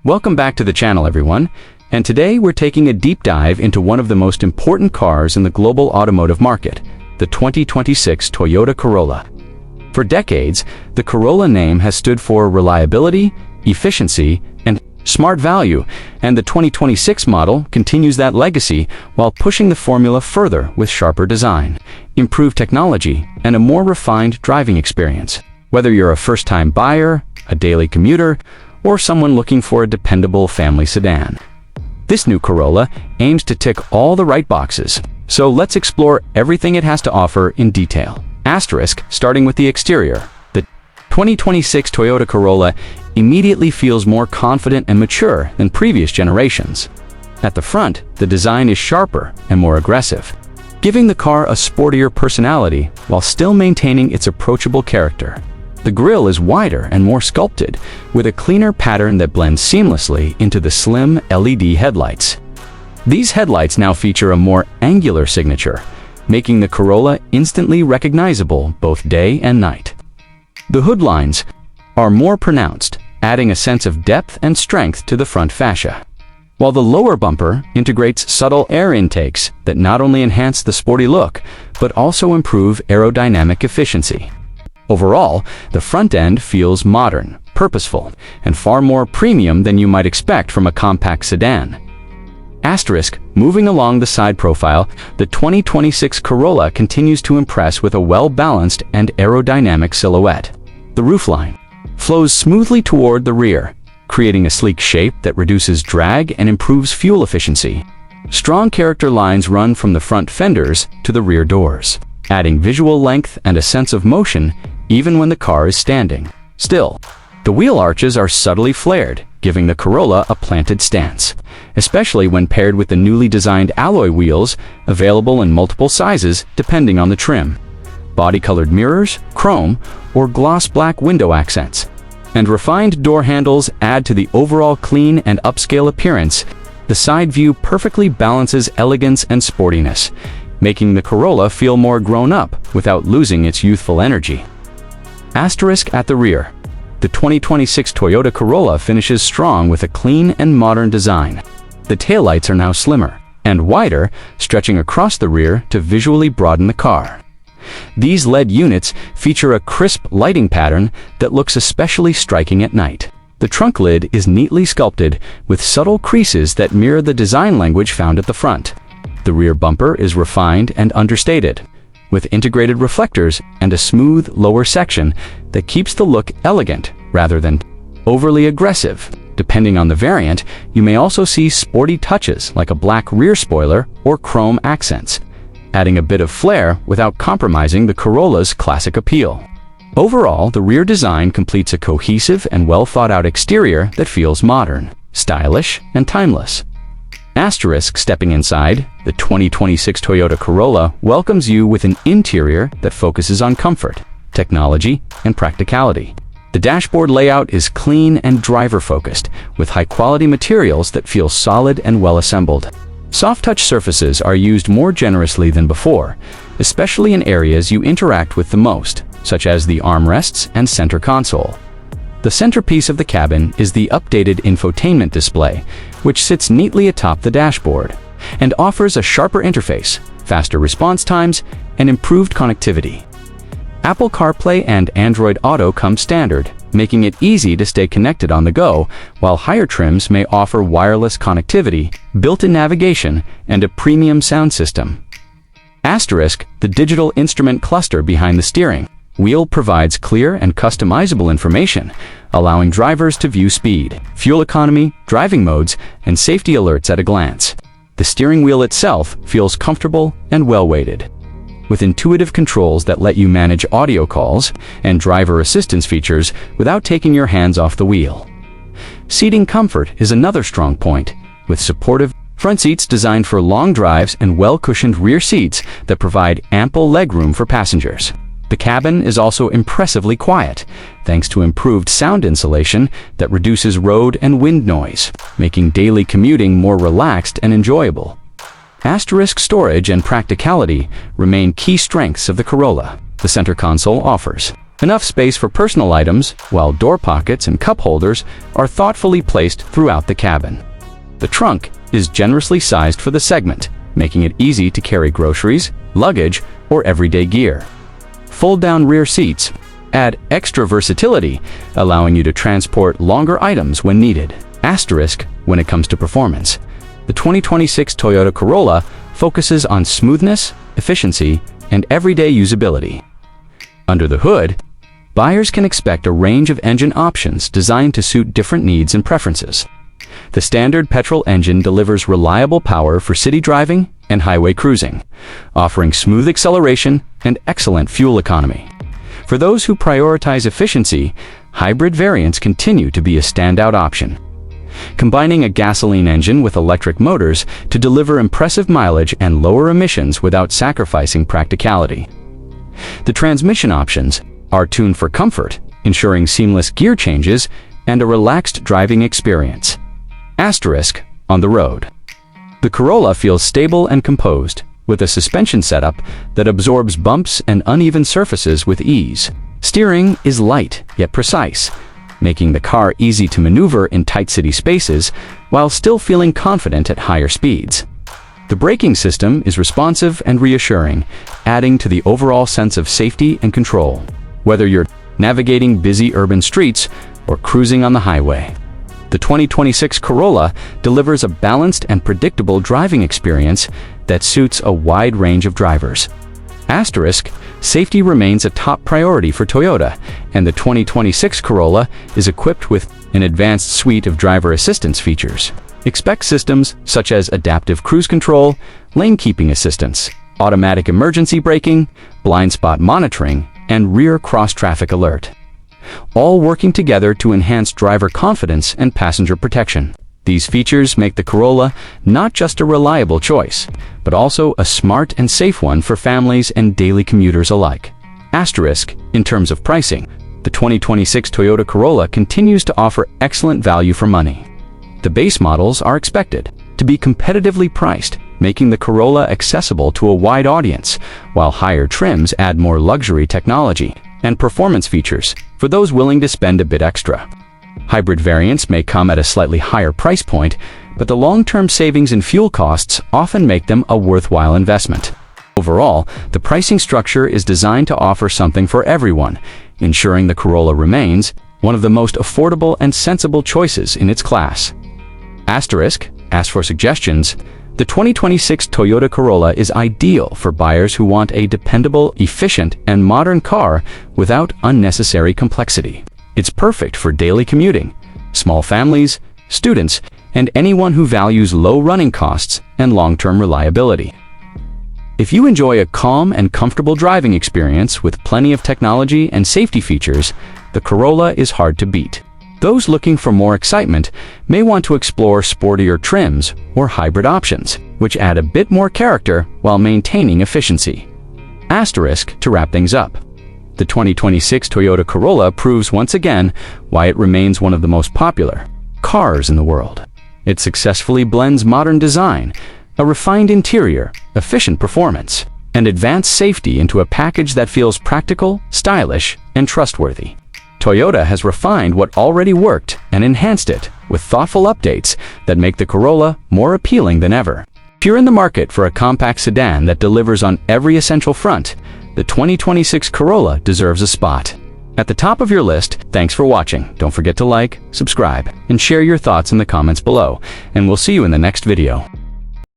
Welcome back to the channel, everyone. And today we're taking a deep dive into one of the most important cars in the global automotive market, the 2026 Toyota Corolla. For decades, the Corolla name has stood for reliability, efficiency, and smart value, and the 2026 model continues that legacy while pushing the formula further with sharper design, improved technology, and a more refined driving experience. Whether you're a first-time buyer, a daily commuter, or someone looking for a dependable family sedan, this new Corolla aims to tick all the right boxes. So let's explore everything it has to offer in detail. Starting with the exterior. The 2026 Toyota Corolla immediately feels more confident and mature than previous generations. At the front, the design is sharper and more aggressive, giving the car a sportier personality while still maintaining its approachable character. The grille is wider and more sculpted, with a cleaner pattern that blends seamlessly into the slim LED headlights. These headlights now feature a more angular signature, making the Corolla instantly recognizable both day and night. The hood lines are more pronounced, adding a sense of depth and strength to the front fascia, while the lower bumper integrates subtle air intakes that not only enhance the sporty look, but also improve aerodynamic efficiency. Overall, the front end feels modern, purposeful, and far more premium than you might expect from a compact sedan. Moving along the side profile, the 2026 Corolla continues to impress with a well-balanced and aerodynamic silhouette. The roofline flows smoothly toward the rear, creating a sleek shape that reduces drag and improves fuel efficiency. Strong character lines run from the front fenders to the rear doors, adding visual length and a sense of motion even when the car is standing still. The wheel arches are subtly flared, giving the Corolla a planted stance, especially when paired with the newly designed alloy wheels available in multiple sizes depending on the trim. Body-colored mirrors, chrome, or gloss black window accents, and refined door handles add to the overall clean and upscale appearance. The side view perfectly balances elegance and sportiness, making the Corolla feel more grown up without losing its youthful energy. At the rear. The 2026 Toyota Corolla finishes strong with a clean and modern design. The taillights are now slimmer and wider, stretching across the rear to visually broaden the car. These LED units feature a crisp lighting pattern that looks especially striking at night. The trunk lid is neatly sculpted with subtle creases that mirror the design language found at the front. The rear bumper is refined and understated, with integrated reflectors and a smooth lower section that keeps the look elegant rather than overly aggressive. Depending on the variant, you may also see sporty touches like a black rear spoiler or chrome accents, adding a bit of flair without compromising the Corolla's classic appeal. Overall, the rear design completes a cohesive and well-thought-out exterior that feels modern, stylish, and timeless. Stepping inside, the 2026 Toyota Corolla welcomes you with an interior that focuses on comfort, technology, and practicality. The dashboard layout is clean and driver-focused, with high-quality materials that feel solid and well-assembled. Soft-touch surfaces are used more generously than before, especially in areas you interact with the most, such as the armrests and center console. The centerpiece of the cabin is the updated infotainment display, which sits neatly atop the dashboard and offers a sharper interface, faster response times, and improved connectivity. Apple CarPlay and Android Auto come standard, making it easy to stay connected on the go, while higher trims may offer wireless connectivity, built-in navigation, and a premium sound system. The digital instrument cluster behind the steering wheel provides clear and customizable information, allowing drivers to view speed, fuel economy, driving modes, and safety alerts at a glance. The steering wheel itself feels comfortable and well-weighted, with intuitive controls that let you manage audio calls and driver assistance features without taking your hands off the wheel. Seating comfort is another strong point, with supportive front seats designed for long drives and well-cushioned rear seats that provide ample legroom for passengers. The cabin is also impressively quiet, thanks to improved sound insulation that reduces road and wind noise, making daily commuting more relaxed and enjoyable. Storage and practicality remain key strengths of the Corolla. The center console offers Enough space for personal items, while door pockets and cup holders are thoughtfully placed throughout the cabin. The trunk is generously sized for the segment, making it easy to carry groceries, luggage, or everyday gear. Fold-down rear seats add extra versatility, allowing you to transport longer items when needed. Asterisk when it comes to performance. The 2026 Toyota Corolla focuses on smoothness, efficiency, and everyday usability. Under the hood, buyers can expect a range of engine options designed to suit different needs and preferences. The standard petrol engine delivers reliable power for city driving and highway cruising, offering smooth acceleration and excellent fuel economy. For those who prioritize efficiency, hybrid variants continue to be a standout option, combining a gasoline engine with electric motors to deliver impressive mileage and lower emissions without sacrificing practicality. The transmission options are tuned for comfort, ensuring seamless gear changes and a relaxed driving experience. Asterisk on the road. The Corolla feels stable and composed, with a suspension setup that absorbs bumps and uneven surfaces with ease. Steering is light yet precise, making the car easy to maneuver in tight city spaces while still feeling confident at higher speeds. The braking system is responsive and reassuring, adding to the overall sense of safety and control, whether you're navigating busy urban streets or cruising on the highway. The 2026 Corolla delivers a balanced and predictable driving experience that suits a wide range of drivers. Asterisk, safety remains a top priority for Toyota, and the 2026 Corolla is equipped with an advanced suite of driver assistance features. Expect systems such as adaptive cruise control, lane keeping assistance, automatic emergency braking, blind spot monitoring, and rear cross-traffic alert, all working together to enhance driver confidence and passenger protection. These features make the Corolla not just a reliable choice, but also a smart and safe one for families and daily commuters alike. Asterisk, in terms of pricing, the 2026 Toyota Corolla continues to offer excellent value for money. The base models are expected to be competitively priced, making the Corolla accessible to a wide audience, while higher trims add more luxury technology and performance features for those willing to spend a bit extra. Hybrid variants may come at a slightly higher price point, but the long-term savings in fuel costs often make them a worthwhile investment. Overall, the pricing structure is designed to offer something for everyone, ensuring the Corolla remains one of the most affordable and sensible choices in its class. Asterisk, as for suggestions, the 2026 Toyota Corolla is ideal for buyers who want a dependable, efficient, and modern car without unnecessary complexity. It's perfect for daily commuting, small families, students, and anyone who values low running costs and long-term reliability. If you enjoy a calm and comfortable driving experience with plenty of technology and safety features, the Corolla is hard to beat. Those looking for more excitement may want to explore sportier trims or hybrid options, which add a bit more character while maintaining efficiency. Asterisk to wrap things up. The 2026 Toyota Corolla proves once again why it remains one of the most popular cars in the world. It successfully blends modern design, a refined interior, efficient performance, and advanced safety into a package that feels practical, stylish, and trustworthy. Toyota has refined what already worked and enhanced it with thoughtful updates that make the Corolla more appealing than ever. If you're in the market for a compact sedan that delivers on every essential front, the 2026 Corolla deserves a spot. At the top of your list, thanks for watching. Don't forget to like, subscribe, and share your thoughts in the comments below, and we'll see you in the next video.